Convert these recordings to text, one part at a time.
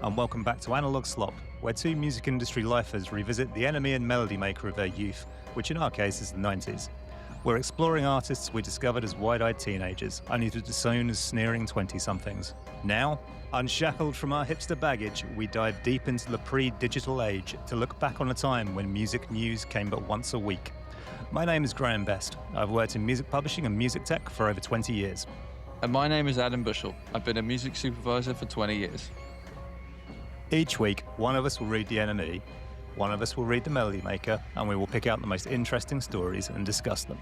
and welcome back to Analog Slop, where two music industry lifers revisit the enemy and melody maker of their youth, which in our case is the 90s. We're exploring artists we discovered as wide-eyed teenagers, only to disown as sneering 20-somethings. Now, unshackled from our hipster baggage, we dive deep into the pre-digital age to look back on a time when music news came but once a week. My name is Graham Best. I've worked in music publishing and music tech for over 20 years. And my name is Adam Bushell. I've been a music supervisor for 20 years. Each week, one of us will read the NME, one of us will read the Melody Maker, and we will pick out the most interesting stories and discuss them.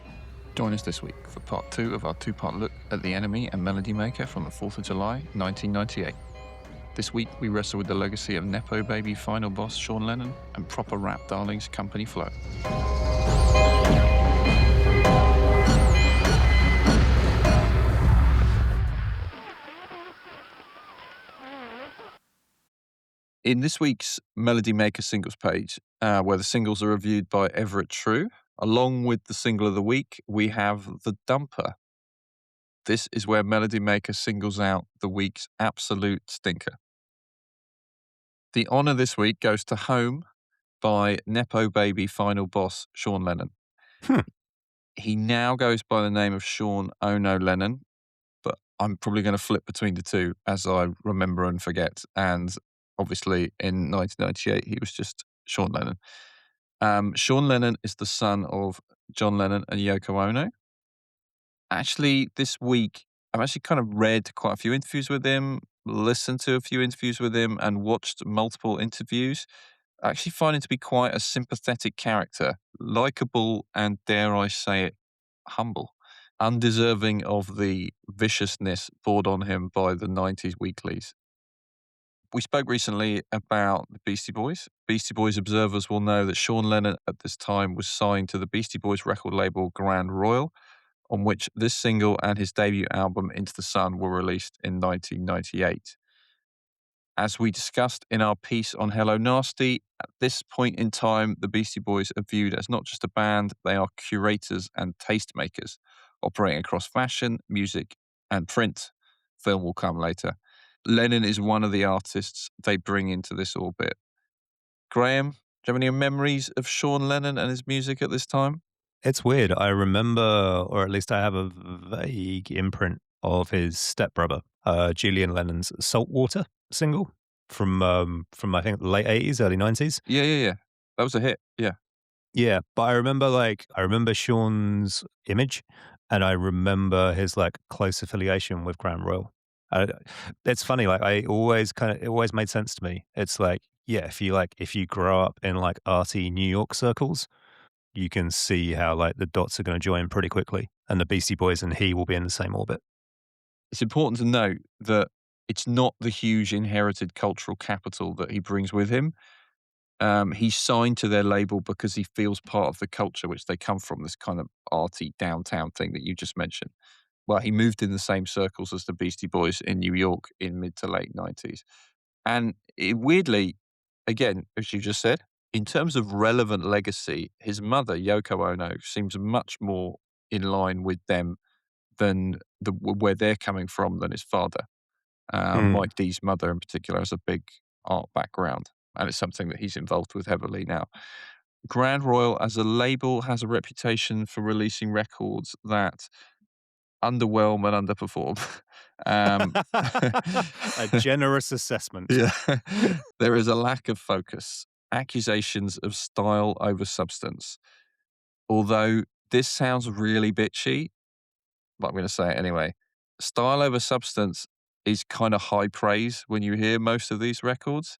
Join us this week for part 2 of our 2-part look at the NME and Melody Maker from the 4th of July, 1998. This week, we wrestle with the legacy of Nepo Baby final boss Sean Lennon and proper rap darlings Company Flow. In this week's Melody Maker singles page, where the singles are reviewed by Everett True, along with the single of the week, we have The Dumper. This is where Melody Maker singles out the week's absolute stinker. The honour this week goes to Home by Nepo Baby final boss Sean Lennon. He now goes by the name of Sean Oh No Lennon, but I'm probably going to flip between the two as I remember and forget. And obviously, in 1998, he was just Sean Lennon. Sean Lennon is the son of John Lennon and Yoko Ono. Actually, this week, I've actually kind of read quite a few interviews with him, listened to a few interviews with him, and watched multiple interviews. I actually find him to be quite a sympathetic character, likeable and, dare I say it, humble, undeserving of the viciousness poured on him by the 90s weeklies. We spoke recently about the Beastie Boys. Beastie Boys observers will know that Sean Lennon at this time was signed to the Beastie Boys record label Grand Royal, on which this single and his debut album Into the Sun were released in 1998. As we discussed in our piece on Hello Nasty, at this point in time, the Beastie Boys are viewed as not just a band, they are curators and tastemakers, operating across fashion, music, and print. Film will come later. Lennon is one of the artists they bring into this orbit. Graham, do you have any memories of Sean Lennon and his music at this time? It's weird. I remember, or at least I have a vague imprint of his stepbrother, Julian Lennon's Saltwater single from I think the late 80s, early 90s. Yeah. That was a hit, yeah. Yeah, but I remember Sean's image, and I remember his close affiliation with Grand Royal. It's funny, it always made sense to me. It's yeah, if you grow up in arty New York circles, you can see how the dots are going to join pretty quickly, and the Beastie Boys and he will be in the same orbit. It's important to note that it's not the huge inherited cultural capital that he brings with him. He's signed to their label because he feels part of the culture which they come from, this kind of arty downtown thing that you just mentioned. Well, he moved in the same circles as the Beastie Boys in New York in mid to late 90s. And weirdly, again, as you just said, in terms of relevant legacy, his mother, Yoko Ono, seems much more in line with them than where they're coming from than his father. Mike D's mother in particular has a big art background, and it's something that he's involved with heavily now. Grand Royal as a label has a reputation for releasing records that underwhelm and underperform. A generous assessment. Yeah. There is a lack of focus, accusations of style over substance. Although this sounds really bitchy, but I'm going to say it anyway. Style over substance is kind of high praise when you hear most of these records,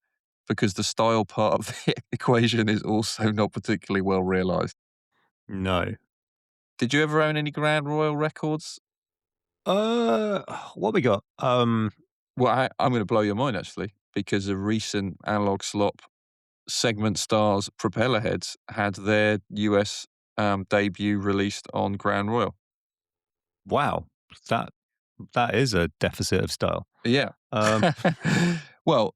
because the style part of the equation is also not particularly well realized. No. Did you ever own any Grand Royal records? What we got? Well, I'm going to blow your mind actually, because a recent Analog Slop segment stars Propellerheads had their US debut released on Grand Royal. Wow, that is a deficit of style. Yeah. Well,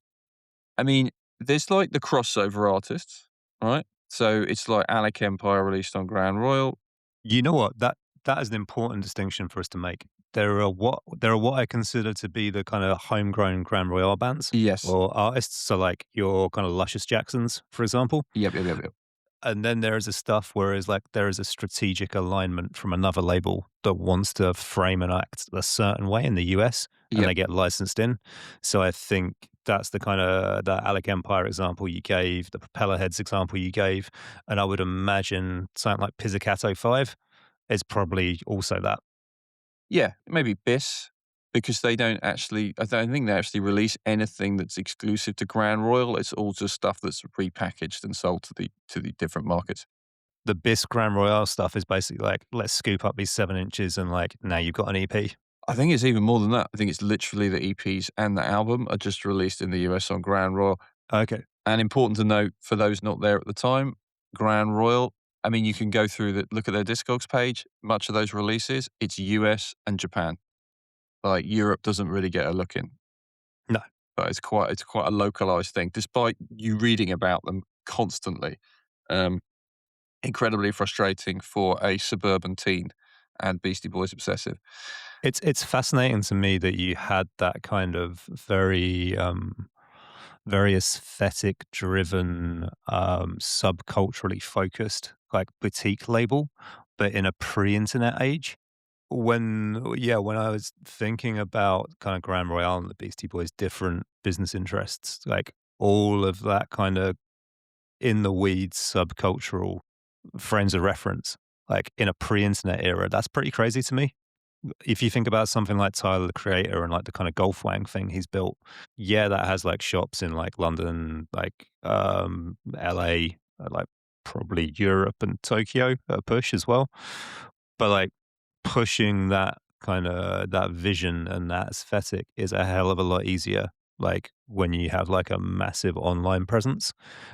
I mean, there's the crossover artists, right? So it's like Alec Empire released on Grand Royal. You know what? That is an important distinction for us to make, there are what I consider to be the kind of homegrown Grand Royale bands Yes. or artists. So like your kind of Luscious Jacksons, for example. Yep, yep, yep, yep. And then there is a stuff whereas like there is a strategic alignment from another label that wants to frame and act a certain way in the US and Yep. they get licensed in. So I think that's the kind of the Alec Empire example you gave, the Propeller Heads example you gave. And I would imagine something like Pizzicato 5 is probably also that. Yeah, maybe BIS, because they don't actually I don't think they actually release anything that's exclusive to Grand Royal. It's all just stuff that's repackaged and sold to the different markets. The Bisque Grand Royale stuff is basically like, let's scoop up these 7 inches and like now you've got an EP. I think it's even more than that. I think it's literally the EPs and the album are just released in the US on Grand Royal. Okay. And important to note for those not there at the time, Grand Royal, I mean, you can go through look at their Discogs page. Much of those releases, it's US and Japan. Like Europe doesn't really get a look in, No. but it's quite a localized thing, despite you reading about them constantly. Um, Incredibly frustrating for a suburban teen and Beastie Boys obsessive. It's fascinating to me that you had that kind of very aesthetic driven, subculturally focused, like boutique label, but in a pre-internet age. When I was thinking about kind of Grand Royale and the Beastie Boys' different business interests, like all of that kind of in the weeds subcultural frames of reference, like in a pre-internet era, that's pretty crazy to me. If you think about something like Tyler the Creator and like the kind of golf wang thing he's built, yeah, that has like shops in like London, like LA, like probably Europe and Tokyo at a push as well. But like pushing that kind of that vision and that aesthetic is a hell of a lot easier. Like when you have like a massive online presence,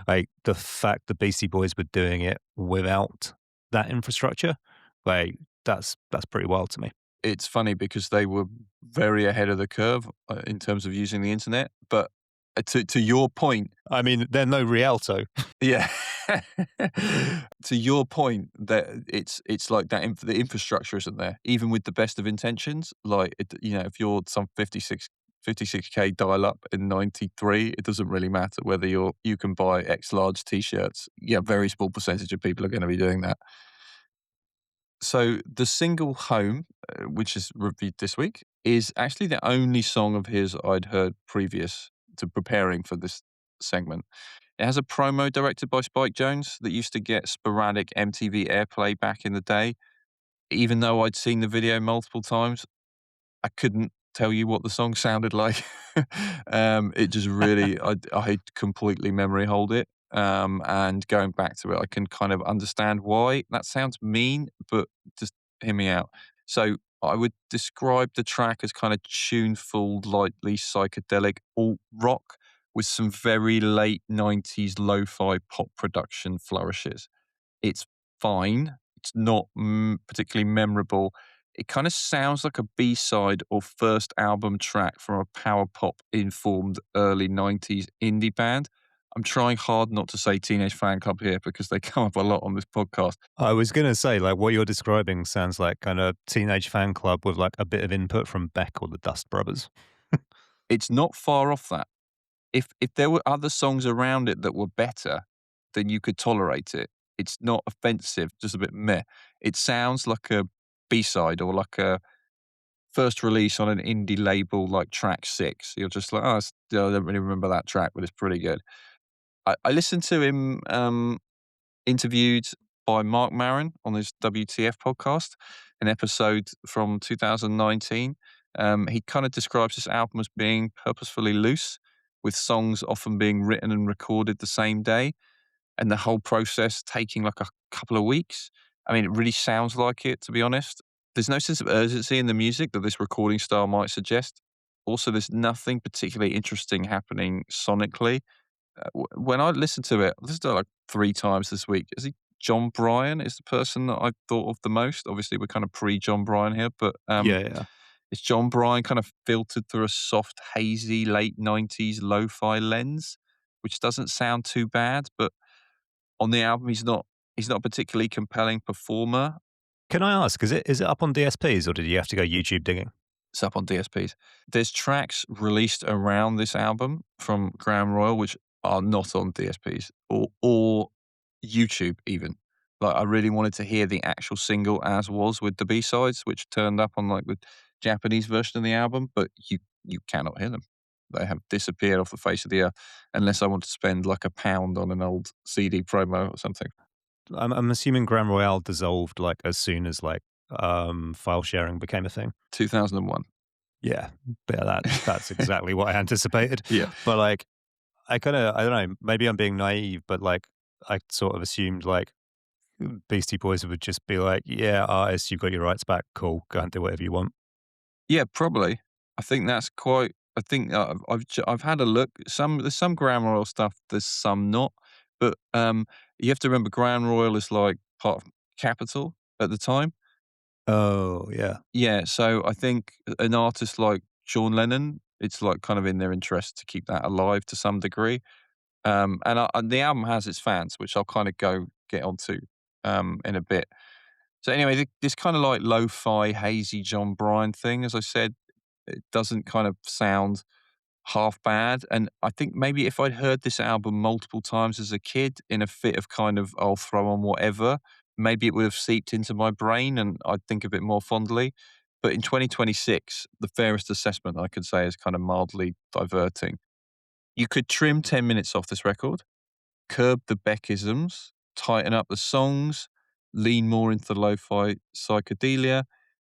like the fact the Beastie Boys were doing it without that infrastructure, like that's pretty wild to me. It's funny because they were very ahead of the curve in terms of using the internet. But to your point, I mean, they're no Rialto. yeah, to your point, that it's like that the infrastructure isn't there, even with the best of intentions. Like if you're some 56K dial up in '93, it doesn't really matter whether you can buy X large T-shirts. Yeah, very small percentage of people are going to be doing that. So the single "Home," which is reviewed this week, is actually the only song of his I'd heard previous to preparing for this segment. It has a promo directed by Spike Jonze that used to get sporadic MTV airplay back in the day. Even though I'd seen the video multiple times, I couldn't tell you what the song sounded like. It just really, I completely memory hold it. And going back to it, I can kind of understand why. That sounds mean, but just hear me out. So I would describe the track as kind of tuneful, lightly psychedelic alt rock with some very late 90s lo-fi pop production flourishes. It's fine. It's not particularly memorable. It kind of sounds like a B-side or first album track from a power pop informed early 90s indie band. I'm trying hard not to say Teenage Fan Club here because they come up a lot on this podcast. I was gonna say, like, what you're describing sounds like kind of Teenage Fan Club with like a bit of input from Beck or the Dust Brothers. It's not far off that. If there were other songs around it that were better, then you could tolerate it. It's not offensive, just a bit meh. It sounds like a B-side or like a first release on an indie label like Track 6. You're just like, "Oh, I don't really remember that track, but it's pretty good." I listened to him, interviewed by Mark Maron on his WTF podcast, an episode from 2019. He kind of describes this album as being purposefully loose, with songs often being written and recorded the same day, and the whole process taking like a couple of weeks. I mean, it really sounds like it, to be honest. There's no sense of urgency in the music that this recording style might suggest. Also, there's nothing particularly interesting happening sonically. When I listened to it, I listened to it like 3 times this week. Is he John Bryan is the person that I thought of the most. Obviously, we're kind of pre-John Bryan here, but Yeah, yeah. it's John Bryan kind of filtered through a soft, hazy, late 90s lo-fi lens, which doesn't sound too bad, but on the album, he's not a particularly compelling performer. Can I ask, is it up on DSPs or did you have to go YouTube digging? It's up on DSPs. There's tracks released around this album from Grand Royal which are not on DSPs or YouTube even. Like, I really wanted to hear the actual single as was with the B-sides, which turned up on, like, the Japanese version of the album, but you cannot hear them. They have disappeared off the face of the earth unless I want to spend, like, £1 on an old CD promo or something. I'm assuming Grand Royale dissolved like as soon as like file sharing became a thing. 2001. Yeah, yeah, that's exactly what I anticipated. Yeah. But like, I don't know, maybe I'm being naive, but like, I sort of assumed like Beastie Boys would just be like, "Yeah, artists, you've got your rights back. Cool, go and do whatever you want." Yeah, probably. I think that's quite. I think I've had a look. There's some Grand Royal stuff. There's some not. But you have to remember Grand Royal is like part of Capital at the time. Oh yeah, Yeah, so I think an artist like Sean Lennon, it's like kind of in their interest to keep that alive to some degree. And the album has its fans, which I'll kind of get onto in a bit. So anyway, this kind of like lo-fi, hazy John Bryan thing, as I said, it doesn't kind of sound half bad. And I think maybe if I'd heard this album multiple times as a kid in a fit of kind of I'll throw on whatever, maybe it would have seeped into my brain and I'd think of it more fondly. But in 2026, the fairest assessment I could say is kind of mildly diverting. You could trim 10 minutes off this record, curb the Beckisms, tighten up the songs, lean more into the lo-fi psychedelia,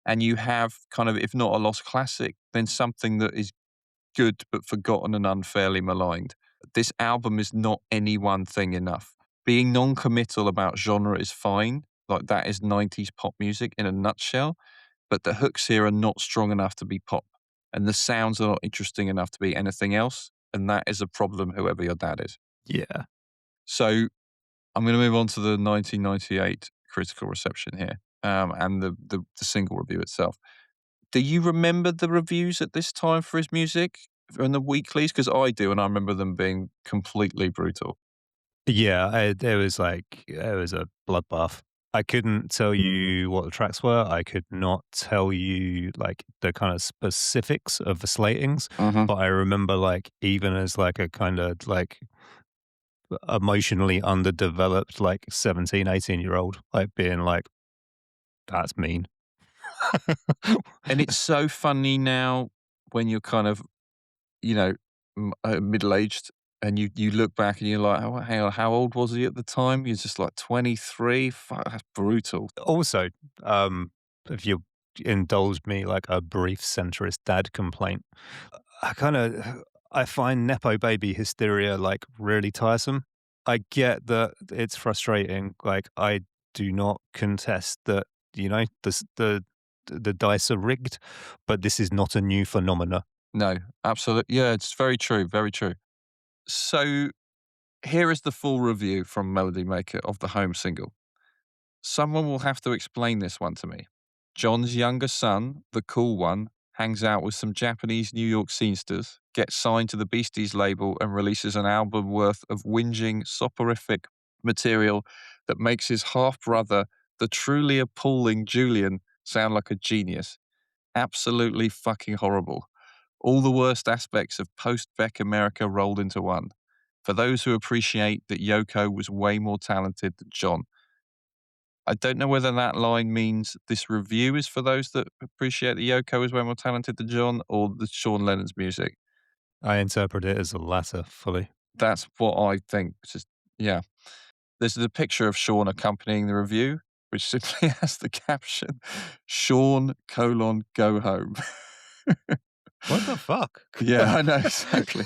and you have kind of, if not a lost classic, then something that is good but forgotten and unfairly maligned. This album is not any one thing enough. Being non-committal about genre is fine, like that is 90s pop music in a nutshell, but the hooks here are not strong enough to be pop, and the sounds are not interesting enough to be anything else, and that is a problem whoever your dad is. yeah. So I'm going to move on to the 1998 critical reception here, and the single review itself. Do you remember the reviews at this time for his music and the weeklies? Because I do, and I remember them being completely brutal. Yeah, there was like there was a bloodbath. I couldn't tell you what the tracks were. I could not tell you like the kind of specifics of the slatings, Mhm. but I remember like even as like a kind of like emotionally underdeveloped like 17, 18 year old like being like that's mean. And it's so funny now when you're kind of, you know, middle-aged and you look back and you're like, "Oh, hang on, how old was he at the time?" You're just like 23. Fuck, that's brutal. Also, um if you indulged me like a brief centrist dad complaint, I kind of I find nepo baby hysteria like really tiresome. I get that it's frustrating. Like I do not contest that the dice are rigged, but this is not a new phenomena. No, absolutely. Yeah, it's very true, very true. So here is the full review from Melody Maker of the home single. Someone will have to explain this one to me. John's younger son, the cool one, hangs out with some Japanese New York scenesters, gets signed to the Beasties label, and releases an album worth of whinging, soporific material that makes his half brother, the truly appalling Julian, sound like a genius. Absolutely fucking horrible. All the worst aspects of post Beck America rolled into one. For those who appreciate that Yoko was way more talented than John. I don't know whether that line means this review is for those that appreciate that Yoko is way more talented than John or the Sean Lennon's music. I interpret it as the latter fully. That's what I think. It's just, yeah. There's the picture of Sean accompanying the review, which simply has the caption, Sean go home. What the fuck? Yeah, I know, exactly.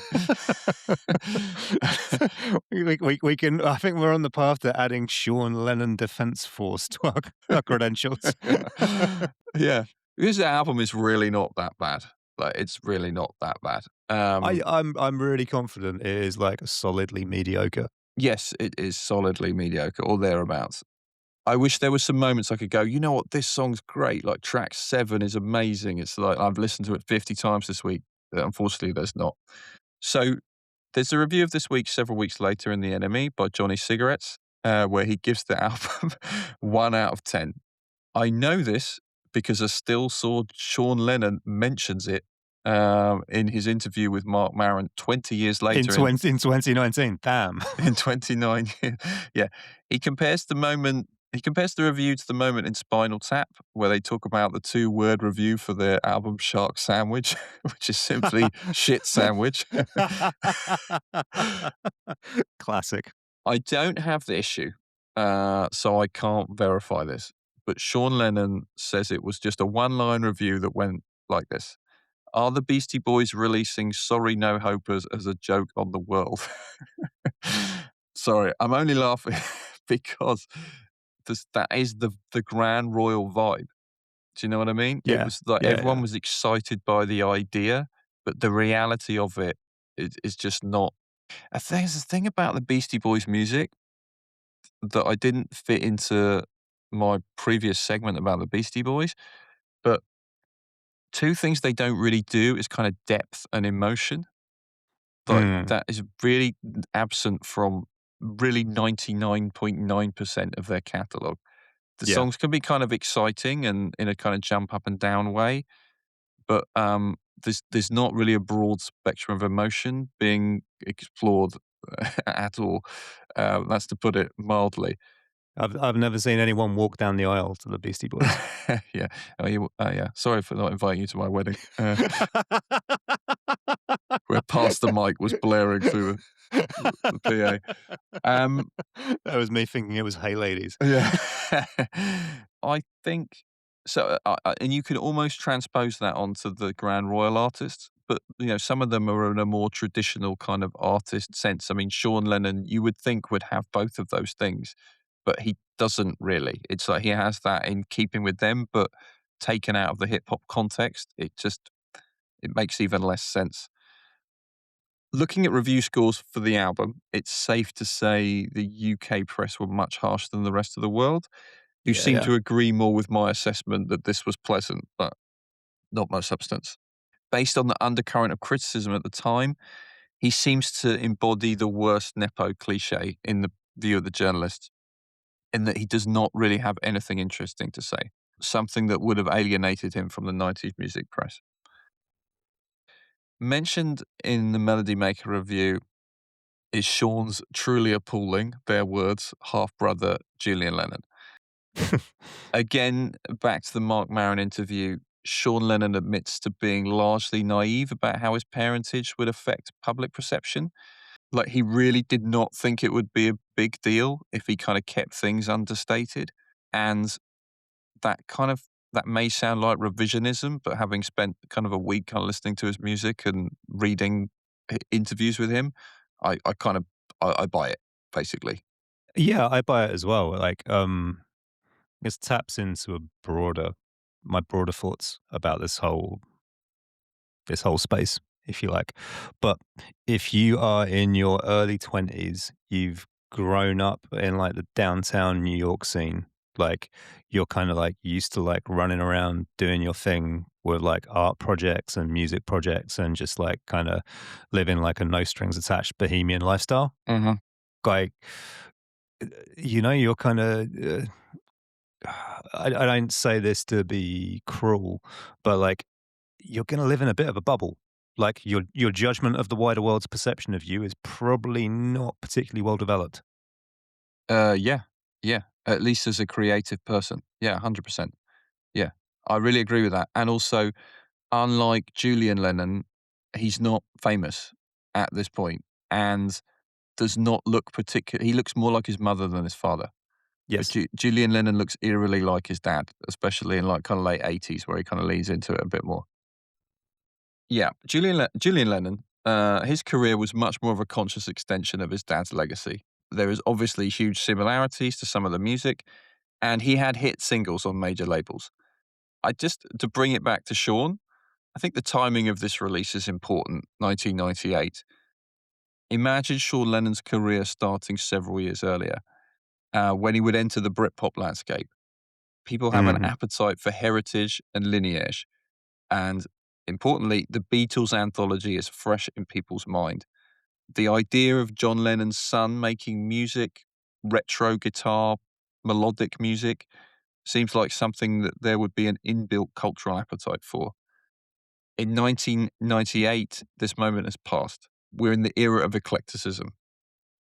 We can. I think we're on the path to adding Sean Lennon Defense Force to our credentials. Yeah. This album is really not that bad. Like, it's really not that bad. I'm really confident it is like solidly mediocre. Yes, it is solidly mediocre or thereabouts. I wish there were some moments I could go, you know what, this song's great. Like track 7 is amazing. It's like I've listened to it 50 times this week. Unfortunately, there's not. So there's a review of this week several weeks later in The Enemy by Johnny Cigarettes, where he gives the album 1 out of 10. I know this because I still saw Sean Lennon mentions it in his interview with Mark Maron 20 years In later 2019. Damn. in 29. Yeah. He compares the review to the moment in Spinal Tap where they talk about the two-word review for their album Shark Sandwich, which is simply shit sandwich. Classic. I don't have the issue, so I can't verify this, but Sean Lennon says it was just a one-line review that went like this: "Are the Beastie Boys releasing Sorry No Hopers as a joke on the world?" Sorry, I'm only laughing because that is the grand royal vibe. Do you know what I mean? It Yeah. was like Yeah, everyone yeah. was excited by the idea, but the reality of it is just not. I think there's a thing about the Beastie Boys music that I didn't fit into my previous segment about the Beastie Boys, but two things they don't really do is kind of depth and emotion. Like, Mm. that is really absent from really 99.9% of their catalog. The Yeah. songs can be kind of exciting and in a kind of jump up and down way, but, there's not really a broad spectrum of emotion being explored at all. That's to put it mildly. I've never seen anyone walk down the aisle to the Beastie Boys. Yeah. Yeah. Sorry for not inviting you to my wedding, where Pastor Mike was blaring through the PA. Um, That was me thinking it was Hey Ladies. yeah. I think so, and you can almost transpose that onto the Grand Royal artists, but, some of them are in a more traditional kind of artist sense. I mean, Sean Lennon, you would think would have both of those things, but he doesn't really. It's like he has that in keeping with them, but taken out of the hip hop context, it makes even less sense. Looking at review scores for the album, it's safe to say the UK press were much harsher than the rest of the world, who Yeah, seem yeah. to agree more with my assessment that this was pleasant, but not much substance. Based on the undercurrent of criticism at the time, he seems to embody the worst Nepo cliche in the view of the journalists, in that he does not really have anything interesting to say, something that would have alienated him from the 90s music press. Mentioned in the Melody Maker review is Sean's truly appalling, their words, half brother Julian Lennon. Again, back to the Mark Maron interview, Sean Lennon admits to being largely naive about how his parentage would affect public perception. Like, he really did not think it would be a big deal if he kind of kept things understated. And that may sound like revisionism, but having spent kind of a week kind of listening to his music and reading interviews with him, I kind of I buy it basically. Yeah, I buy it as well. Like, this taps into my broader thoughts about this whole space, if you like. But if you are in your early 20s, you've grown up in like the downtown New York scene, like you're kind of like used to like running around doing your thing with like art projects and music projects and just like kind of living like a no strings attached bohemian lifestyle. Mhm. Like, you're kind of I don't say this to be cruel, but like you're going to live in a bit of a bubble. Like your judgment of the wider world's perception of you is probably not particularly well developed. Yeah, yeah. At least as a creative person, yeah, 100%. Yeah, I really agree with that. And also, unlike Julian Lennon, he's not famous at this point, and does not look particular. He looks more like his mother than his father. But Yes. Julian Lennon looks eerily like his dad, especially in like kind of late 80s where he kind of leans into it a bit more. Yeah, Julian Lennon, his career was much more of a conscious extension of his dad's legacy. There is obviously huge similarities to some of the music, and he had hit singles on major labels. To bring it back to Sean, I think the timing of this release is important, 1998. Imagine Sean Lennon's career starting several years earlier, when he would enter the Britpop landscape. People have an Mhm. appetite for heritage and lineage. And importantly, the Beatles anthology is fresh in people's mind. The idea of John Lennon's son making music, retro guitar, melodic music, Seems like something that there would be an inbuilt cultural appetite for. In 1998, this moment has passed. We're in the era of eclecticism,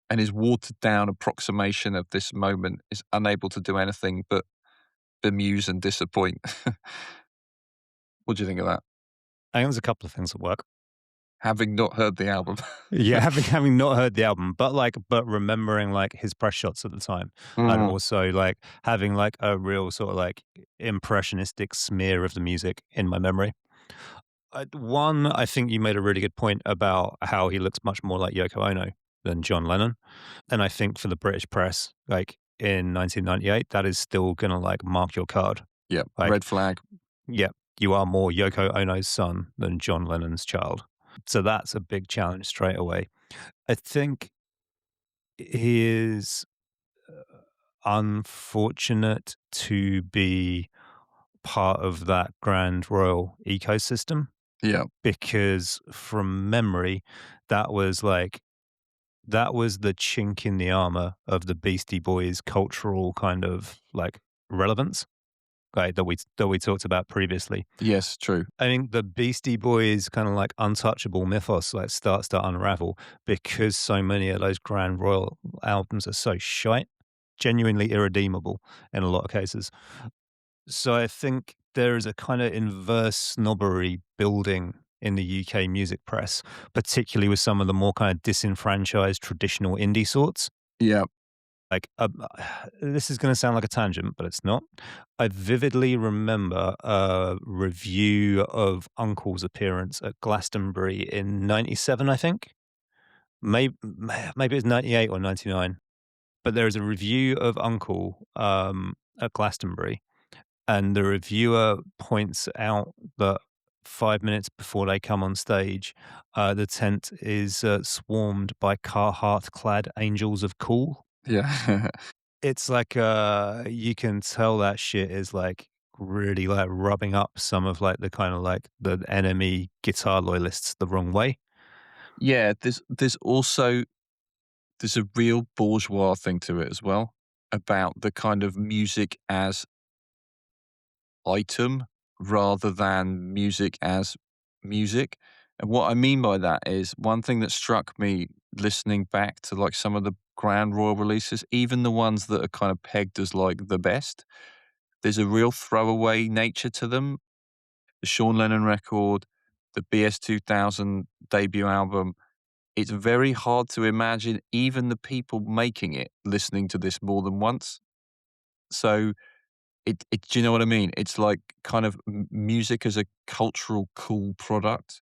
and his watered down approximation of this moment is unable to do anything but bemuse and disappoint. What do you think of that? I think there's a couple of things at work. Having not heard the album. Yeah, having not heard the album, but remembering like his press shots at the time, and Mm, also like having like a real sort of like impressionistic smear of the music in my memory. One, I think you made a really good point about how he looks much more like Yoko Ono than John Lennon, and I think for the British press, like in 1998, that is still gonna like mark your card. yeah, Like, red flag. yeah, you are more Yoko Ono's son than John Lennon's child. So that's a big challenge straight away. I think he is unfortunate to be part of that Grand Royal ecosystem Yeah, because from memory, that was like that was the chink in the armor of the Beastie Boys cultural kind of like relevance, right, that we talked about previously. yes, true. I think the Beastie Boys kind of like untouchable mythos like starts to unravel because so many of those Grand Royal albums are so shite, genuinely irredeemable in a lot of cases. So I think there is a kind of inverse snobbery building in the UK music press, particularly with some of the more kind of disenfranchised traditional indie sorts. Yeah, Like, this is going to sound like a tangent, but it's not. I vividly remember a review of Uncle's appearance at Glastonbury in '97, I think. Maybe it's '98 or '99. But there is a review of Uncle at Glastonbury, and the reviewer points out that 5 minutes before they come on stage, the tent is swarmed by Carhartt-clad angels of cool. yeah. It's like, you can tell that shit is, like, really, like, rubbing up some of, like, the kinda, like, the enemy guitar loyalists the wrong way. Yeah, there's also there's a real bourgeois thing to it as well, about the kind of music as item rather than music as music. And what I mean by that is one thing that struck me listening back to like some of the Grand Royal releases, even the ones that are kind of pegged as like the best, there's a real throwaway nature to them. The Sean Lennon record, the BS 2000 debut album, it's very hard to imagine even the people making it listening to this more than once. So do you know what I mean? It's like kind of music as a cultural cool product.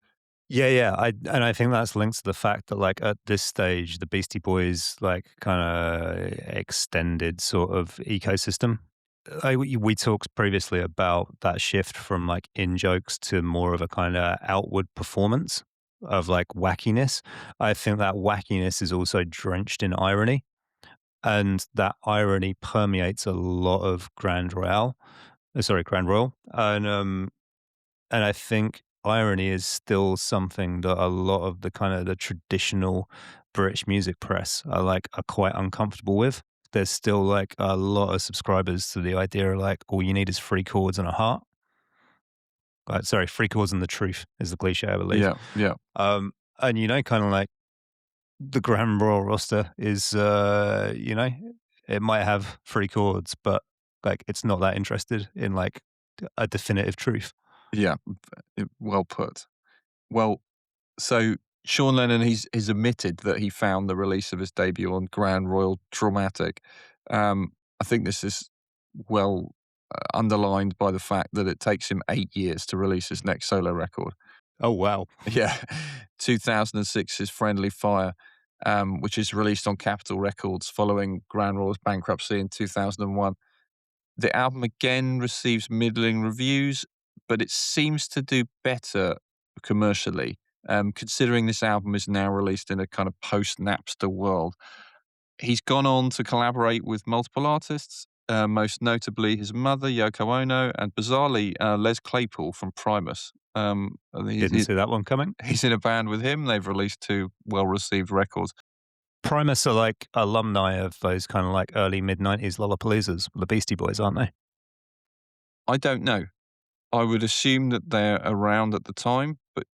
Yeah, yeah, and I think that's linked to the fact that, like, at this stage, the Beastie Boys, like, kinda extended sort of ecosystem. We talked previously about that shift from, like, in-jokes to more of a kinda outward performance of, like, wackiness. I think that wackiness is also drenched in irony, and that irony permeates a lot of Grand Royal, and I think irony is still something that a lot of the kind of the traditional British music press are quite uncomfortable with. There's still like a lot of subscribers to the idea of like all you need is three chords and a heart. Sorry, three chords and the truth is the cliche, I believe. Yeah, yeah, And kind of like the Grand Royal roster is, it might have three chords, but like it's not that interested in like a definitive truth. yeah. Well put. Well, so Sean Lennon, he's admitted that he found the release of his debut on Grand Royal traumatic. I think this is well underlined by the fact that it takes him 8 years to release his next solo record. Oh wow. Yeah, 2006 is Friendly Fire, which is released on Capitol Records following Grand Royal's bankruptcy in 2001. The album again receives middling reviews, but it seems to do better commercially, considering this album is now released in a kind of post-Napster world. He's gone on to collaborate with multiple artists, most notably his mother, Yoko Ono, and bizarrely, Les Claypool from Primus. And Didn't see that one coming. he's in a band with him. They've released two well-received records. Primus are like alumni of those kind of like early mid '90s Lollapaloozas, the Beastie Boys, aren't they? I don't know. I would assume that they're around at the time, but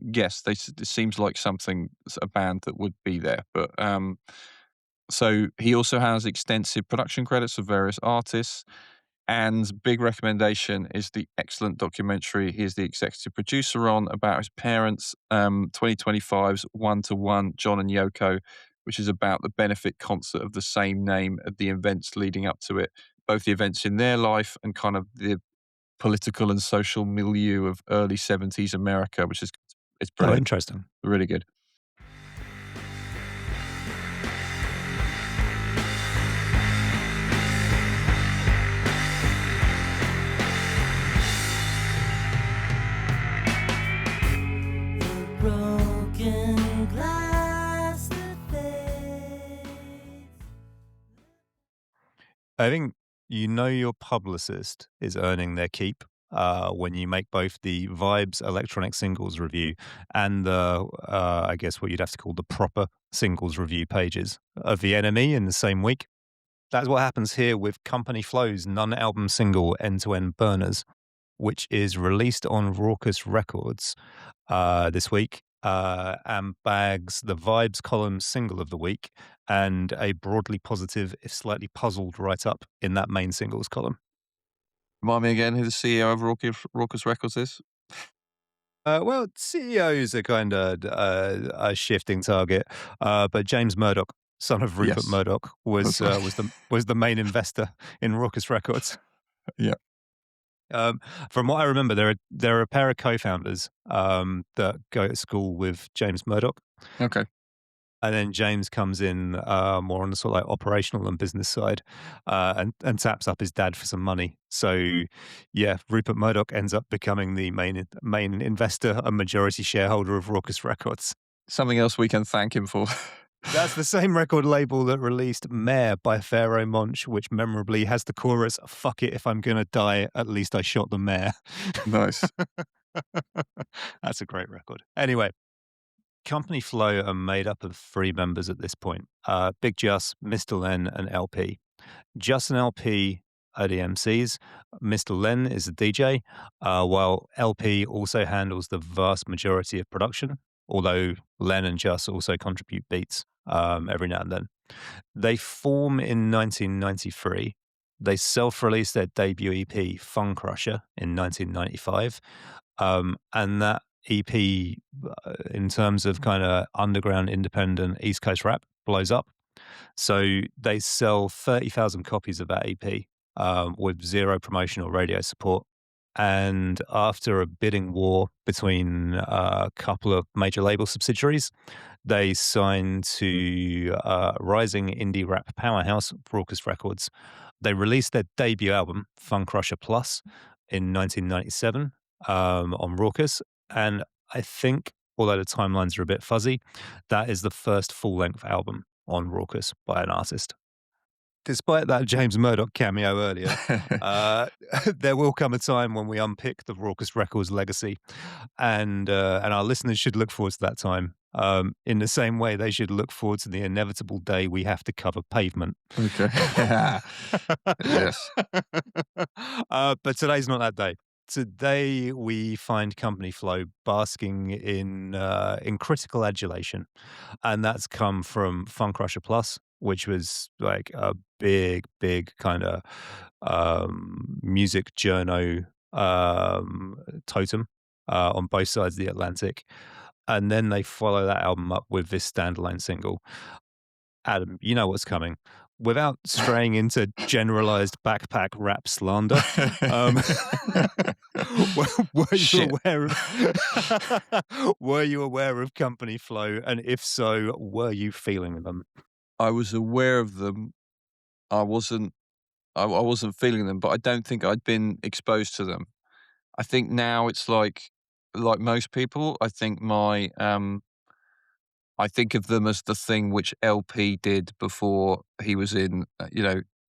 yes, it seems like something, a band that would be there. But so he also has extensive production credits of various artists. And big recommendation is the excellent documentary he's the executive producer on about his parents, 2025's One to One, John and Yoko, which is about the benefit concert of the same name at the events leading up to it, both the events in their life and kind of the political and social milieu of early 70s America, which is it's Oh, brilliant, interesting. really good. Broken glass that fades. I think your publicist is earning their keep when you make both the Vibes electronic singles review and the, I guess what you'd have to call the proper singles review pages of the NME in the same week. That's what happens here with Company Flow's non-album single End to End Burners, which is released on Raucous Records this week, and bags the Vibes column single of the week and a broadly positive, if slightly puzzled write up in that main singles column. Remind me again who the CEO of Raucous Records is? Well, CEOs are kind of a shifting target, but James Murdoch, son of Rupert Yes, Murdoch, that's right. was the main investor in Raucous Records. Yeah. From what I remember, there are a pair of co-founders that go to school with James Murdoch, Okay. and then James comes in more on the sort of like operational and business side, and taps up his dad for some money. So, yeah, Rupert Murdoch ends up becoming the main investor and majority shareholder of Raucous Records. Something else we can thank him for. That's the same record label that released Mare by Pharaoh Monch, which memorably has the chorus, "Fuck it, if I'm gonna die, at least I shot the mare." Nice. That's a great record. Anyway, Company Flow are made up of three members at this point: Big Juss, Mr. Len, and LP. Juss and LP are the MCs. Mr. Len is the DJ, while LP also handles the vast majority of production, although Len and Juss also contribute beats every now and then. They form in 1993. They self-released their debut EP, Fun Crusher, in 1995. And that EP, in terms of kind of underground, independent East Coast rap, blows up. So they sell 30,000 copies of that EP with zero promotion or radio support. And after a bidding war between a couple of major label subsidiaries, they signed to rising indie rap powerhouse Raucous Records. They released their debut album, Fun Crusher Plus, in 1997 on Raucous. And I think, although the timelines are a bit fuzzy, that is the first full length album on Raucous by an artist. Despite that James Murdoch cameo earlier, there will come a time when we unpick the Raucous Records legacy, and our listeners should look forward to that time. In the same way, they should look forward to the inevitable day we have to cover Pavement. Okay. Yes. But today's not that day. Today we find Company Flow basking in critical adulation, and that's come from Fun Crusher Plus, which was like a big kind of music journo totem on both sides of the Atlantic, and then they follow that album up with this standalone single. Adam, you know what's coming. Without straying into generalized backpack rap slander, um, were you Shit. aware of were you aware of Company Flow? And if so, were you feeling them? I was aware of them. I wasn't I wasn't feeling them, but I don't think I'd been exposed to them. I think now it's like most people, I think I think of them as the thing which LP did before he was in,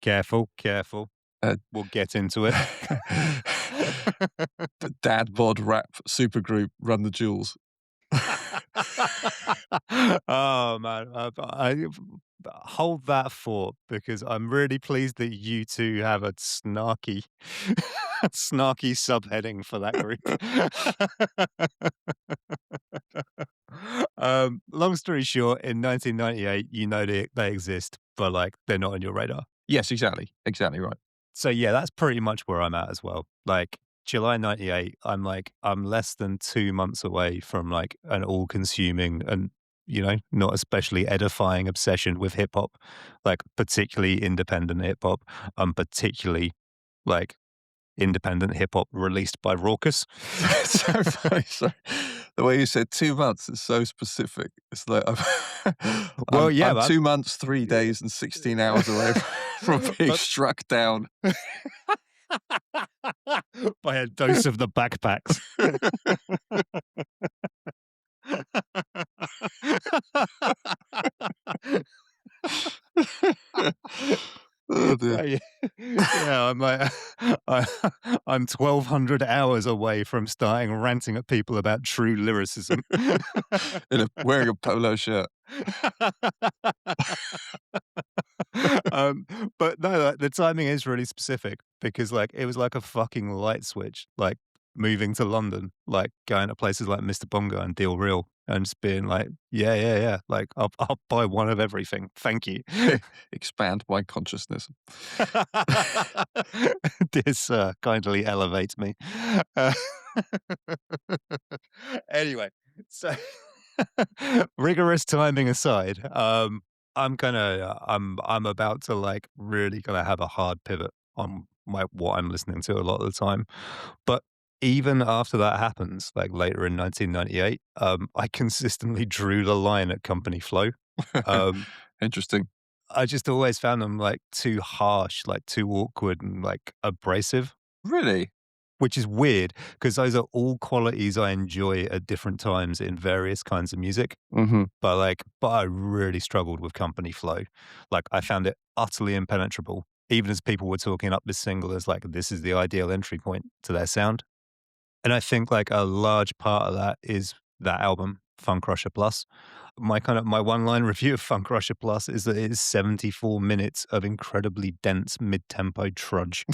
Careful, careful. uh, We'll get into it. the dad bod rap supergroup Run the Jewels. Oh man, hold that thought because I'm really pleased that you two have a snarky, snarky subheading for that group. Long story short, in 1998, you know they exist, but like they're not on your radar. Yes, exactly right. So yeah, that's pretty much where I'm at as well. Like July 98, I'm less than 2 months away from like an all consuming and, not especially edifying obsession with hip hop, like particularly independent hip hop, particularly like independent hip hop released by Raucus. It's so funny. So the way you said 2 months is so specific. It's like Well, yeah, I'm man. 2 months, 3 days, and 16 hours away from being struck down. By a dose of the backpacks. Oh dear. Yeah, yeah, I'm like, I, I'm 1,200 hours away from starting ranting at people about true lyricism. Wearing a polo shirt. um, but no, like, the timing is really specific because like it was like a fucking light switch, like moving to London, like going to places like Mr. Bongo and Deal Real and just being like, yeah, like I'll buy one of everything. Thank you. Expand my consciousness. Dear sir, kindly elevate me. Uh, anyway, so rigorous timing aside, I'm about to like really gonna have a hard pivot on what I'm listening to a lot of the time. But even after that happens, like later in 1998, I consistently drew the line at Company Flow. Um, Interesting. I just always found them like too harsh, like too awkward and like abrasive, Really? which is weird because those are all qualities I enjoy at different times in various kinds of music. Mm-hmm. But I really struggled with Company Flow. Like I found it utterly impenetrable, even as people were talking up this single as like this is the ideal entry point to their sound. And I think like a large part of that is that album, Fun Crusher Plus. My one line review of Fun Crusher Plus is that it is 74 minutes of incredibly dense mid tempo trudge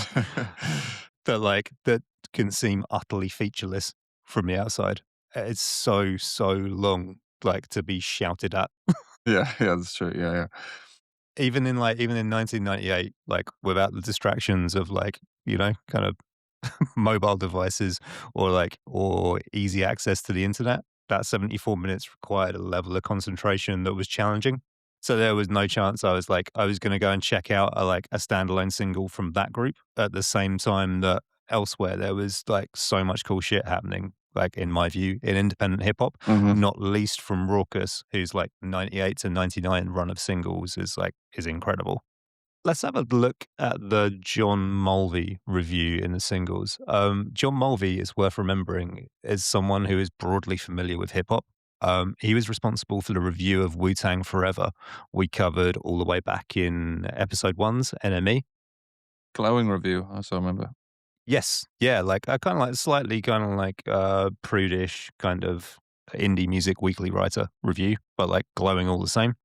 that can seem utterly featureless from the outside. It's so long, like to be shouted at. Yeah, that's true. Yeah. Even in 1998, like without the distractions of like, kind of mobile devices or easy access to the internet, that 74 minutes required a level of concentration that was challenging. So there was no chance I was going to go and check out a standalone single from that group at the same time that elsewhere there was like so much cool shit happening, like in my view, in independent hip hop, Mm-hmm. not least from Raucus, whose like 98 to 99 run of singles is incredible. Let's have a look at the John Mulvey review in the singles. John Mulvey is worth remembering as someone who is broadly familiar with hip hop. He was responsible for the review of Wu Tang Forever. We covered all the way back in episode one's NME. Glowing review, I also remember. Yes, yeah, like I kind of like slightly kind of like prudish kind of indie music weekly writer review, but like glowing all the same.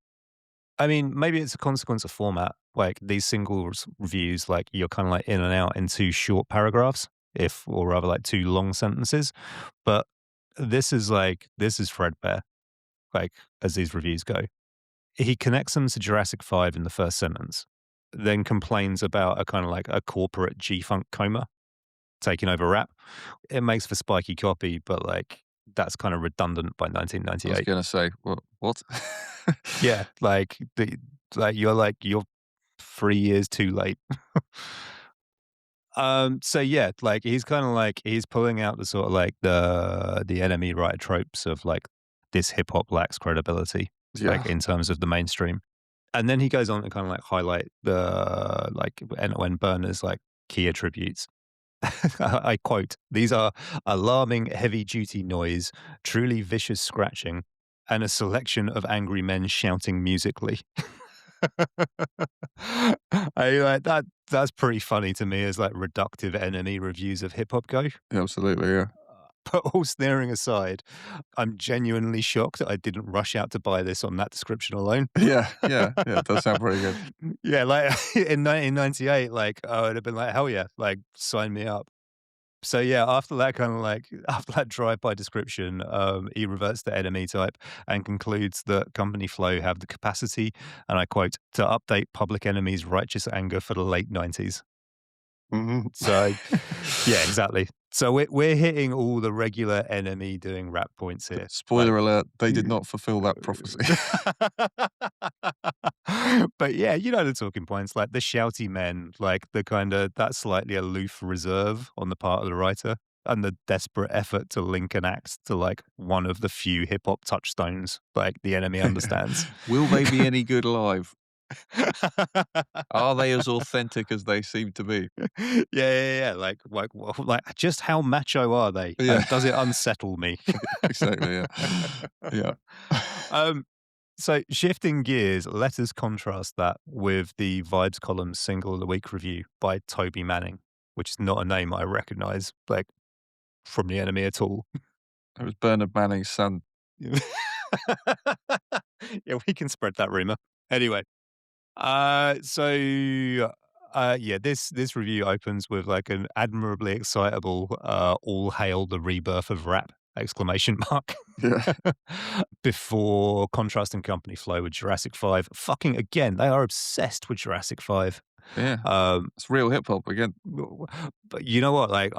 I mean, maybe it's a consequence of format. Like these singles reviews, like you're kind of like in and out in two short paragraphs, or rather like two long sentences. But this is threadbare, like as these reviews go. He connects them to Jurassic 5 in the first sentence, then complains about a kind of like a corporate G-funk coma taking over rap. It makes for spiky copy, but like that's kind of redundant by I was 1998. going to say, what? Yeah, you're 3 years too late. So yeah, like he's kind of like he's pulling out the sort of like the enemy writer tropes of like this hip hop lacks credibility, Yeah. like in terms of the mainstream. And then he goes on to kind of like highlight the like when Burner's like key attributes. I quote, "These are alarming heavy duty noise, truly vicious scratching, and a selection of angry men shouting musically." I like that. That's pretty funny to me as like reductive enemy reviews of hip hop go. Absolutely, yeah. but all sneering aside, I'm genuinely shocked that I didn't rush out to buy this on that description alone. Yeah, yeah, yeah. It does sound pretty good. Yeah, like in 1998, like I would have been like, hell yeah, like sign me up. So yeah, after that kind of like after that drive-by description, he reverts to enemy type and concludes that Company Flow have the capacity, and I quote, to update Public Enemy's righteous anger for the late 90s. Mhm. So yeah, exactly. So we're hitting all the regular enemy doing rap points here. Like Spoiler alert, they did not fulfill that prophecy. but yeah, you know the talking points, like the shouty men, like the kind of that slightly aloof reserve on the part of the writer, and the desperate effort to link an act to like one of the few hip hop touchstones, like the enemy understands. Will they be any good live? Are they as authentic as they seem to be? Yeah. Like, just how macho are they? Yeah. And does it unsettle me? Exactly, yeah. Yeah. Um, so shifting gears, let us contrast that with the Vibes column single of the week review by Toby Manning, which is not a name I recognize, like from the enemy at all. It was Bernard Manning's son. Yeah, we can spread that rumor. Anyway, yeah, this review opens with like an admirably excitable all hail the rebirth of rap exclamation mark. Yeah. Before contrasting Company Flow with Jurassic 5. Fucking again, they are obsessed with Jurassic 5. Yeah. Um, It's real hip hop again. but you know what? Like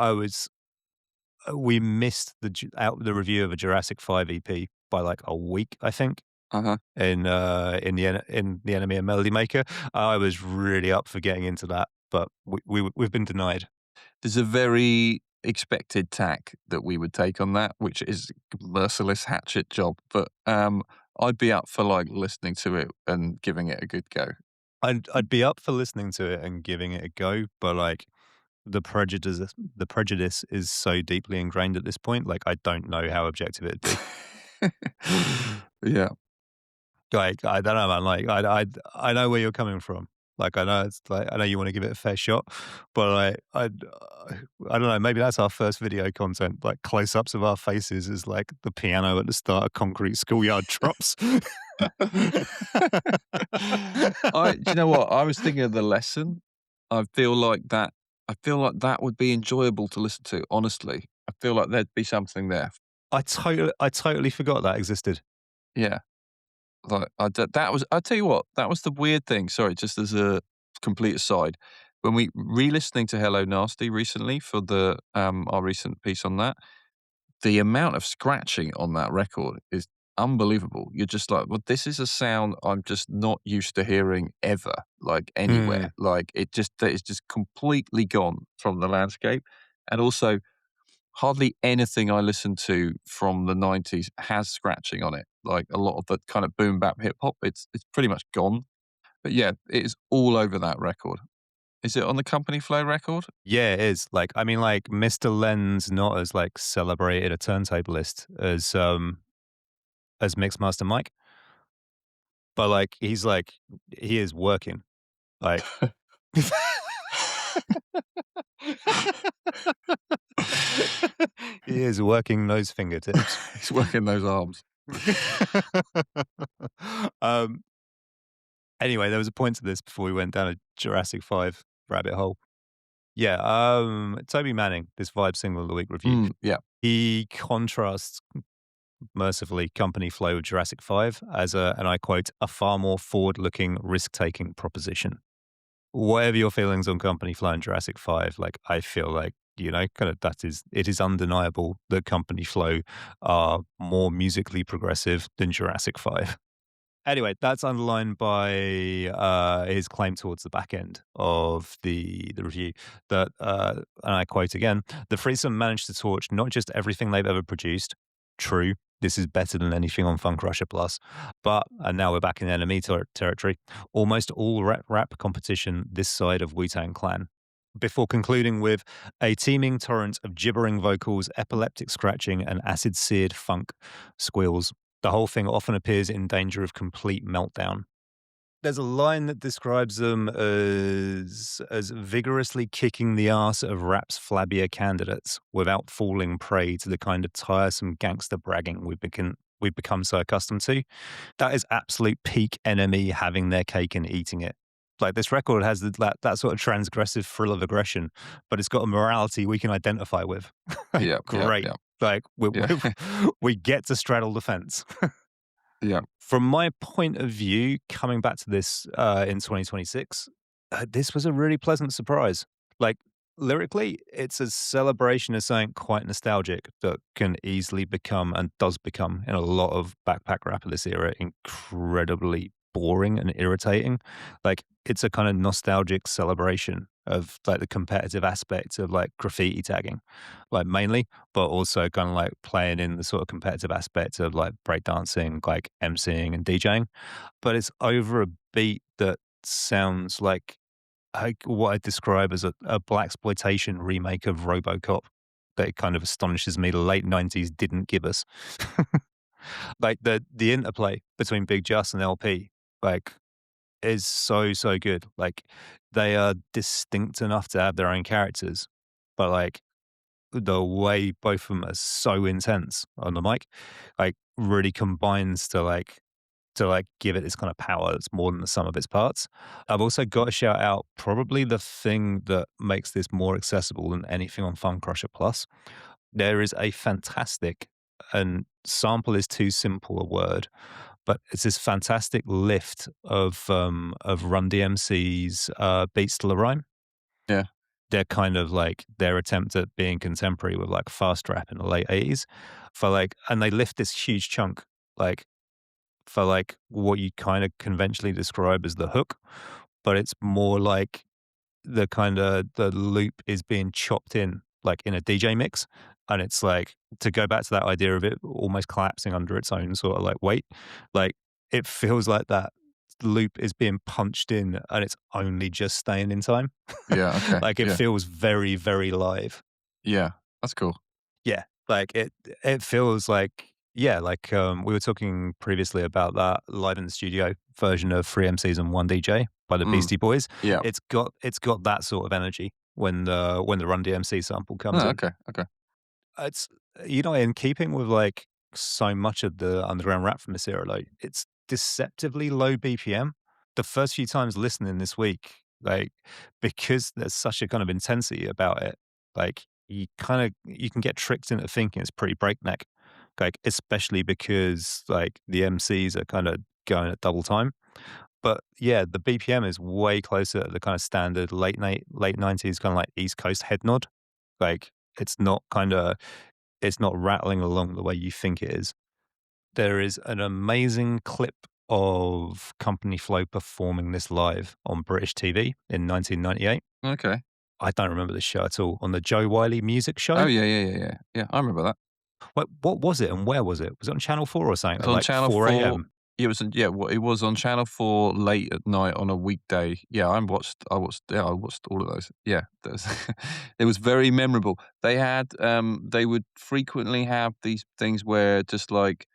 we missed the review of a Jurassic 5 EP by like a week, I think. Uh-huh. In the Enemy and Melody Maker, I was really up for getting into that, but we've been denied. There's a very expected tack that we would take on that, which is merciless hatchet job. But I'd be up for like listening to it and giving it a good go. I'd be up for listening to it and giving it a go, but like the prejudice is so deeply ingrained at this point. Like I don't know how objective it'd be. Yeah. Like I don't know, man. Like I know where you're coming from. Like I know it's like I know you want to give it a fair shot, but I don't know. Maybe that's our first video content, like close-ups of our faces, is like the piano at the start of Concrete Schoolyard drops. Do you know what? I was thinking of the lesson. I feel like that would be enjoyable to listen to, honestly. I feel like there'd be something there. I totally forgot that existed. Yeah. Like that was, I tell you what, that was the weird thing. Sorry, just as a complete aside, when we re-listening to Hello Nasty recently for the our recent piece on that, the amount of scratching on that record is unbelievable. You're just like, well, this is a sound I'm just not used to hearing ever, like anywhere. Like that is just completely gone from the landscape. And also, hardly anything I listen to from the 90s has scratching on it. Like a lot of the kind of boom bap hip hop, it's pretty much gone. But yeah, it is all over that record. Is it on the Company Flow record? Yeah, it is. Like I mean, like Mr. Len's not as like celebrated a turntablist as Mixmaster Mike, but like he is working. Like he is working those fingertips. He's working those arms. um. Anyway, there was a point to this before we went down a Jurassic 5 rabbit hole. Yeah. Toby Manning, this Vibe Single of the Week review. Yeah. He contrasts mercifully Company Flow with Jurassic 5 as and I quote, a far more forward-looking, risk-taking proposition. Whatever your feelings on Company Flow and Jurassic 5, like I feel like, it is undeniable that Company Flow are more musically progressive than Jurassic 5. Anyway, that's underlined by his claim towards the back end of the review that, and I quote again, the threesome managed to torch not just everything they've ever produced. True, this is better than anything on Funk Rusher Plus, but, and now we're back in enemy territory, almost all rap competition this side of Wu-Tang Clan. Before concluding with a teeming torrent of gibbering vocals, epileptic scratching, and acid-seared funk squeals. The whole thing often appears in danger of complete meltdown. There's a line that describes them as vigorously kicking the arse of rap's flabbier candidates without falling prey to the kind of tiresome gangster bragging we've become so accustomed to. That is absolute peak enemy having their cake and eating it. Like this record has that sort of transgressive thrill of aggression, but it's got a morality we can identify with. Like, Yeah, yeah, great. yeah, Like yeah, we get to straddle the fence. yeah, From my point of view, coming back to this in 2026, this was a really pleasant surprise. Like lyrically, it's a celebration of something quite nostalgic that can easily become and does become in a lot of backpack rap of this era incredibly boring and irritating. Like it's a kind of nostalgic celebration of like the competitive aspect of like graffiti tagging, like mainly, but also kind of like playing in the sort of competitive aspect of like breakdancing, like emceeing and DJing. But it's over a beat that sounds like what I describe as a black exploitation remake of RoboCop that it kind of astonishes me the late '90s didn't give us. Like the interplay between Big Just and LP, like is so good. Like they are distinct enough to have their own characters, but like the way both of them are so intense on the mic, like really combines to give it this kind of power that's more than the sum of its parts. I've also got to shout out probably the thing that makes this more accessible than anything on Fun Crusher Plus. There is a fantastic, and sample is too simple a word, but it's this fantastic lift of Run DMC's Beats to the Rhyme. yeah. They're kind of like their attempt at being contemporary with like fast rap in the late '80s for like, and they lift this huge chunk like for like what you kind of conventionally describe as the hook, but it's more like the loop is being chopped in like in a DJ mix. And it's like to go back to that idea of it almost collapsing under its own sort of like weight, like it feels like that loop is being punched in and it's only just staying in time. Yeah, okay. Like it Yeah. feels very, very live. Yeah. That's cool. Yeah, like it feels like yeah, like, we were talking previously about that live in the studio version of 3 MCs and 1 DJ by the Mm. Beastie Boys. Yeah. It's got that sort of energy when the Run DMC sample comes Oh, in. okay. Okay. It's in keeping with, like, so much of the underground rap from this era, like, it's deceptively low BPM. The first few times listening this week, like, because there's such a kind of intensity about it, like, you can get tricked into thinking it's pretty breakneck, like, especially because, like, the MCs are kinda going at double time. But, yeah, the BPM is way closer to the kinda standard late '90s kinda like East Coast head nod. Like, it's not rattling along the way you think it is. There is an amazing clip of Company Flow performing this live on British TV in 1998. Okay. I don't remember this show at all. On the Joe Wiley music Oh, show? yeah, yeah, yeah, yeah. Yeah, I remember that. What was it and where was it? Was it on Channel 4 or something It was at on like Channel 4 4. AM? It was yeah, it was on Channel 4 late at night on a weekday. Yeah, I watched all of those. Yeah, that was it was very memorable. They would frequently have these things where just like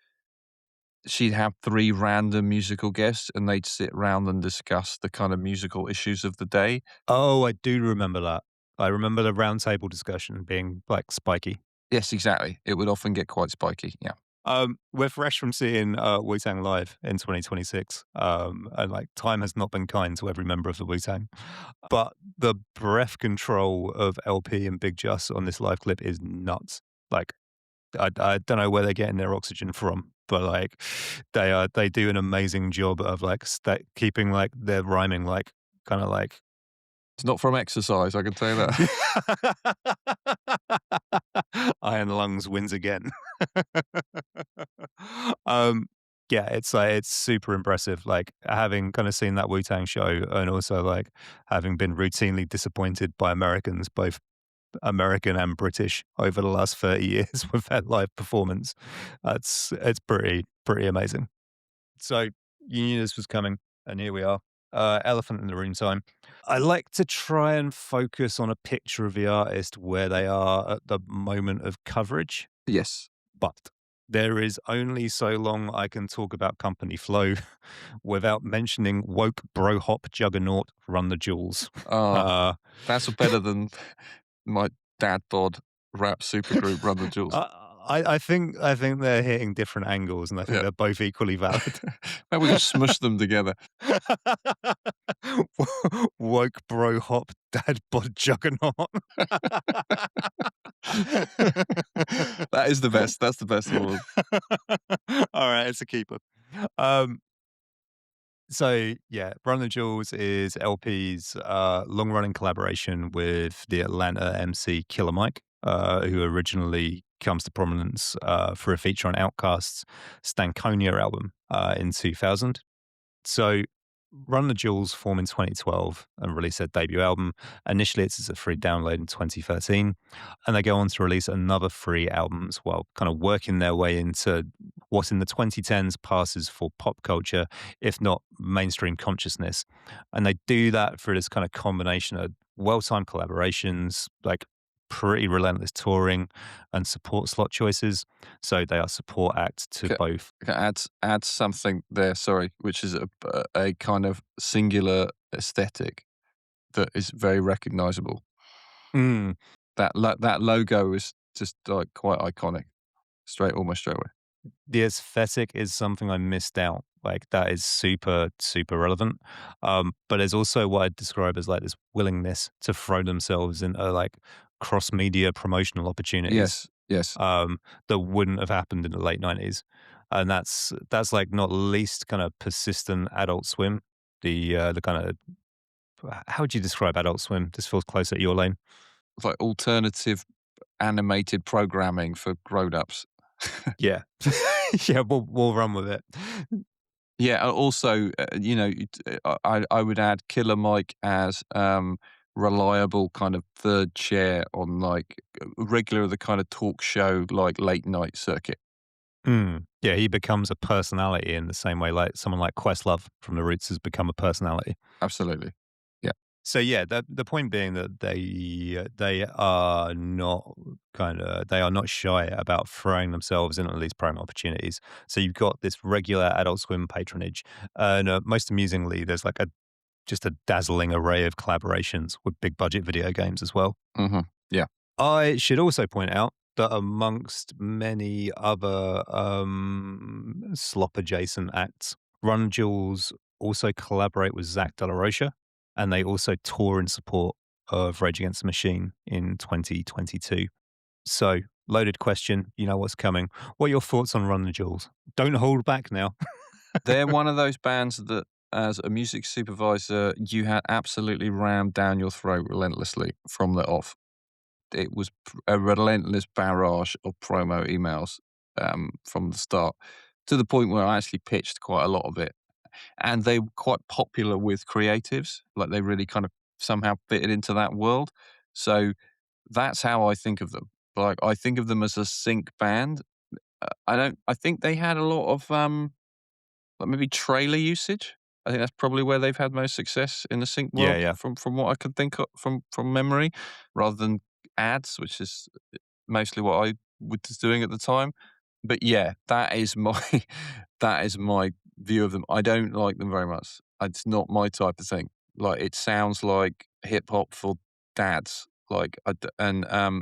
she'd have 3 random musical guests and they'd sit round and discuss the kind of musical issues of the day. Oh, I do remember that. I remember the roundtable discussion being, like, spiky. Yes, exactly. It would often get quite spiky. Yeah. We're fresh from seeing Wu-Tang live in 2026, and like time has not been kind to every member of the Wu-Tang. But the breath control of LP and Big Just on this live clip is nuts. Like I don't know where they're getting their oxygen from, but like they do an amazing job of like keeping like their rhyming like kind of like It's not from exercise, I can tell you that. Iron Lungs wins again. um, yeah, it's like it's super impressive. Like having kind of seen that Wu Tang show, and also like having been routinely disappointed by Americans, both American and British, over the last 30 years with that live performance. It's pretty amazing. So you knew this was coming, and here we are. Elephant in the room time. I like to try and focus on a picture of the artist where they are at the moment of coverage, Yes. but There is only so long I can talk about company flow without mentioning woke bro hop juggernaut Run the Jewels. Oh, Uh, that's better than my dad bod rap supergroup Run the Jewels. I think they're hitting different angles, and I think Yeah. they're both equally valid. Maybe we just smush them together. Woke bro hop dad bod juggernaut. That is the best. That's the best of all. All right, it's a keeper. Um, so yeah, Run the Jewels is LP's long-running collaboration with the Atlanta MC Killer Mike, who originally comes to prominence for a feature on Outkast's Stankonia album in 2000. So, Run the Jewels formed in 2012 and released their debut album. Initially, it's as a free download in 2013, and they go on to release another three albums while kind of working their way into what in the 2010s passes for pop culture, if not mainstream consciousness. And they do that through this kind of combination of well-timed collaborations, like pretty relentless touring and support slot choices. So they are support acts to Ca- both. Can I add something there, sorry, which is a kind of singular aesthetic that is very recognizable. Mm. That logo is just like quite iconic, almost straight away. The aesthetic is something I missed out. Like that is super, super relevant. But there's also what I'd describe as like this willingness to throw themselves into like cross media promotional opportunities Yes, yes. that wouldn't have happened in the late 90s. And that's like not least kind of persistent Adult Swim. The kind of how would you describe Adult Swim? This feels closer to your lane. It's like alternative animated programming for grown-ups. Yeah, yeah. We'll run with it. Yeah, also, I would add Killer Mike as reliable kind of third chair on like regular the kind of talk show like late night circuit. Mm. Yeah, he becomes a personality in the same way like someone like Questlove from The Roots has become a personality. Absolutely. Yeah. So yeah, the point being that they are not they are not shy about throwing themselves into these promo opportunities. So you've got this regular Adult Swim patronage, and most amusingly, there's like just a dazzling array of collaborations with big budget video games as well. Hmm. Yeah. I should also point out that amongst many other slop adjacent acts, Run Jewels also collaborate with Zach De La Rocha, and they also tour in support of Rage Against the Machine in 2022. So, loaded question, you know what's coming. What are your thoughts on Run the Jewels? Don't hold back now. They're one of those bands that, as a music supervisor, you had absolutely rammed down your throat relentlessly from the off. It was a relentless barrage of promo emails from the start to the point where I actually pitched quite a lot of it. And they were quite popular with creatives, like they really kind of somehow fitted into that world. So that's how I think of them. Like I think of them as a sync band. I think they had a lot of like maybe trailer usage. I think that's probably where they've had most success in the sync Yeah, world, yeah. from what I can think of from memory, rather than ads, which is mostly what I was doing at the time. But yeah, that is my that is my view of them. I don't like them very much. It's not my type of thing. Like it sounds like hip hop for dads. Like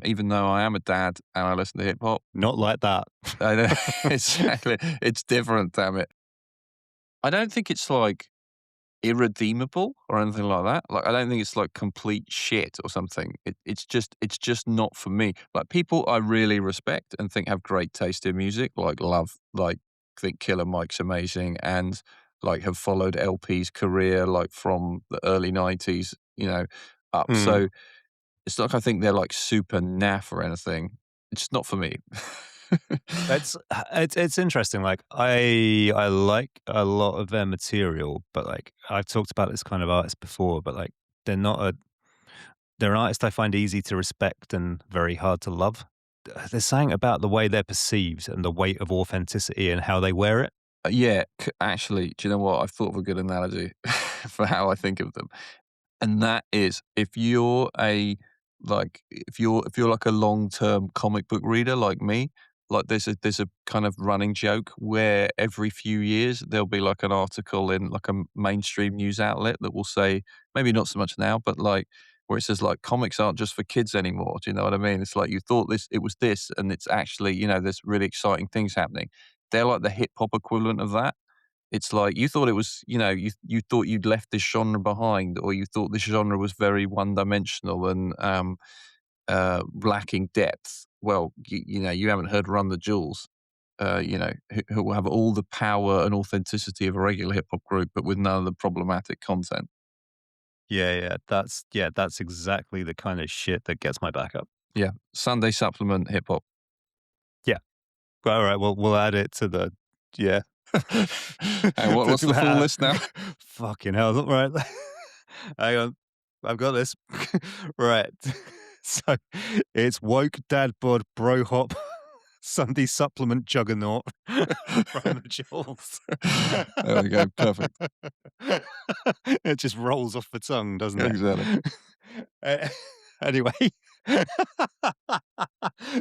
even though I am a dad and I listen to hip hop, Not like that. I know exactly it's different. Damn it! I don't think it's like irredeemable or anything like that. Like I don't think it's like complete shit or something. It's just not for me. Like people I really respect and think have great taste in music, like think Killer Mike's amazing and like have followed LP's career like from the early 90s, up. Mm. So it's not like I think they're like super naff or anything. It's just not for me. It's interesting. Like I like a lot of their material, but like I've talked about this kind of artist before, but like they're not a they're an artist I find easy to respect and very hard to love. There's something about the way they're perceived and the weight of authenticity and how they wear it. Yeah, actually, do you know what? I've thought of a good analogy for how I think of them. And that is if you're like a long-term comic book reader like me, like there's a kind of running joke where every few years there'll be like an article in like a mainstream news outlet that will say, maybe not so much now, but like where it says like comics aren't just for kids anymore. Do you know what I mean? It's like you thought it was this, and it's actually, there's really exciting things happening. They're like the hip hop equivalent of that. It's like you thought it was, you thought you'd left this genre behind, or you thought this genre was very one dimensional and lacking depth. Well, you haven't heard Run the Jewels, who will have all the power and authenticity of a regular hip hop group, but with none of the problematic content. Yeah, that's exactly the kind of shit that gets my back up. Yeah, Sunday supplement hip hop. Yeah. All right, well, we'll add it to the Hey, what's the full list now? Fucking hell! Right, hang on, I've got this. Right, so it's woke dad bod bro hop Sunday supplement juggernaut from the Jewels. There we go, perfect. It just rolls off the tongue, doesn't it? Exactly. Anyway,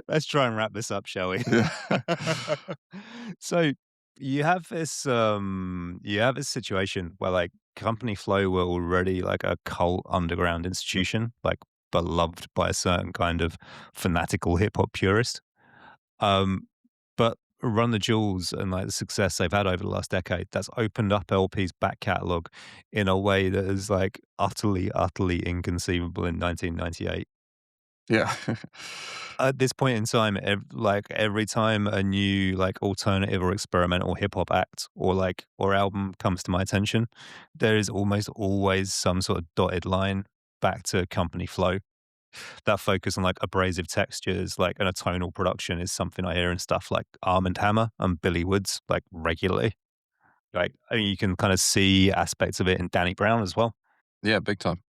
let's try and wrap this up, shall we? Yeah. So you have this situation where like Company Flow were already like a cult underground institution, like beloved by a certain kind of fanatical hip hop purist. But Run the Jewels and like the success they've had over the last decade, that's opened up LP's back catalogue in a way that is like utterly inconceivable in 1998. Yeah. At this point in time, every time a new like alternative or experimental hip hop act or album comes to my attention, there is almost always some sort of dotted line back to Company Flow. That focus on like abrasive textures, like and a tonal production is something I hear in stuff like Arm and Hammer and Billy Woods like regularly. Like, I mean, you can kind of see aspects of it in Danny Brown as well. Yeah, big time.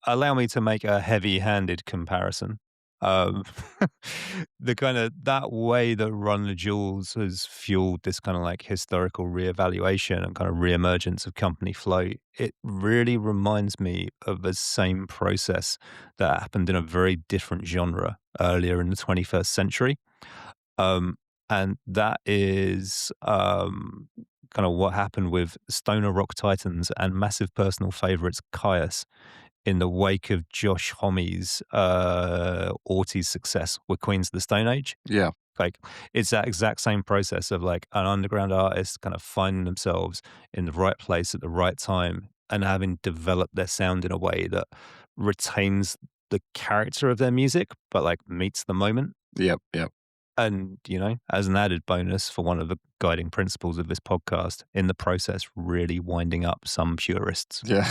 Allow me to make a heavy-handed comparison. Um, the kind of that way that Run the Jewels has fueled this kind of like historical reevaluation and kind of reemergence of Company Flow, it really reminds me of the same process that happened in a very different genre earlier in the 21st century. And that is kind of what happened with stoner rock titans and massive personal favorites Caius in the wake of Josh Homme's Aughties success with Queens of the Stone Age. Yeah. Like it's that exact same process of like an underground artist kind of finding themselves in the right place at the right time and having developed their sound in a way that retains the character of their music, but like meets the moment. Yep. And, as an added bonus for one of the guiding principles of this podcast, in the process, really winding up some purists. Yeah.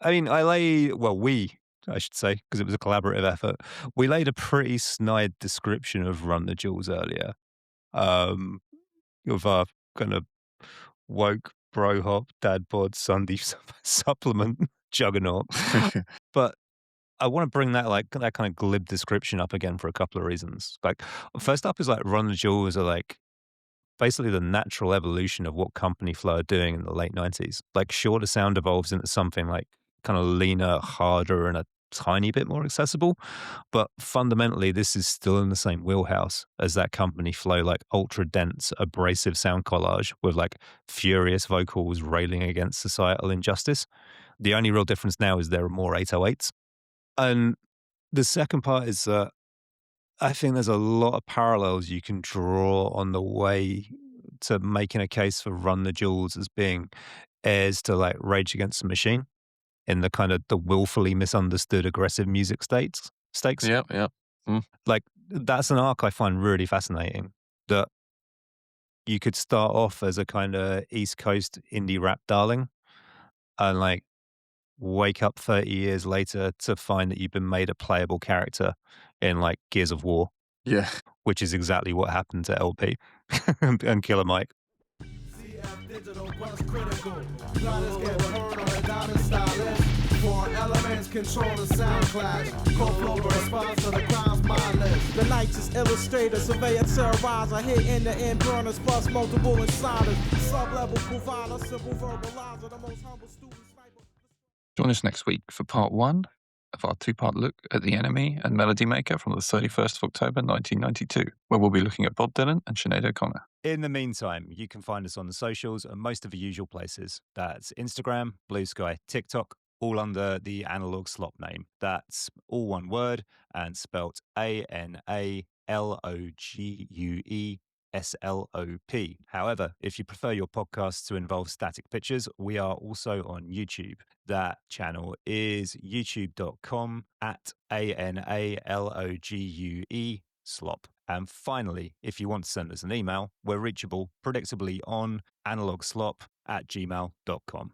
I mean, I should say, because it was a collaborative effort, we laid a pretty snide description of Run the Jewels earlier. Of our kind of woke, bro hop, dad bod, Sunday supplement juggernaut. But I want to bring that kind of glib description up again for a couple of reasons. Like, first up is like Run the Jewels are like basically the natural evolution of what Company Flow are doing in the late 90s. Like, sure, the sound evolves into something like kind of leaner, harder, and a tiny bit more accessible. But fundamentally, this is still in the same wheelhouse as that Company Flow, like ultra dense, abrasive sound collage with like furious vocals railing against societal injustice. The only real difference now is there are more 808s. And the second part is that I think there's a lot of parallels you can draw on the way to making a case for Run the Jewels as being heirs to like Rage Against the Machine in the kind of the willfully misunderstood aggressive music stakes. Yeah. Like that's an arc I find really fascinating, that you could start off as a kind of East Coast indie rap darling and like wake up 30 years later to find that you've been made a playable character in like Gears of War. Yeah. Which is exactly what happened to LP and Killer Mike. CF Digital was critical. Planets get heard on the diamond stylist. Foreign elements control the sound clash. Co-flow response to the crimes mindless. The Nitrous illustrator, surveyor, terrorizer. Hit in the end burners plus multiple insiders. Sub-level provider, simple verbalizer. The most humble student sniper. Join us next week for part 1 of our two-part look at the enemy and Melody Maker from the 31st of October 1992, where we'll be looking at Bob Dylan and Sinead O'Connor. In the meantime, you can find us on the socials and most of the usual places. That's Instagram, Blue Sky, TikTok, all under the Analog Slop name. That's all one word and spelt ANALOGUESLOP. However, if you prefer your podcasts to involve static pictures, we are also on YouTube. That channel is youtube.com/ANALOGUE slop. And finally, if you want to send us an email, we're reachable predictably on analogslop@gmail.com.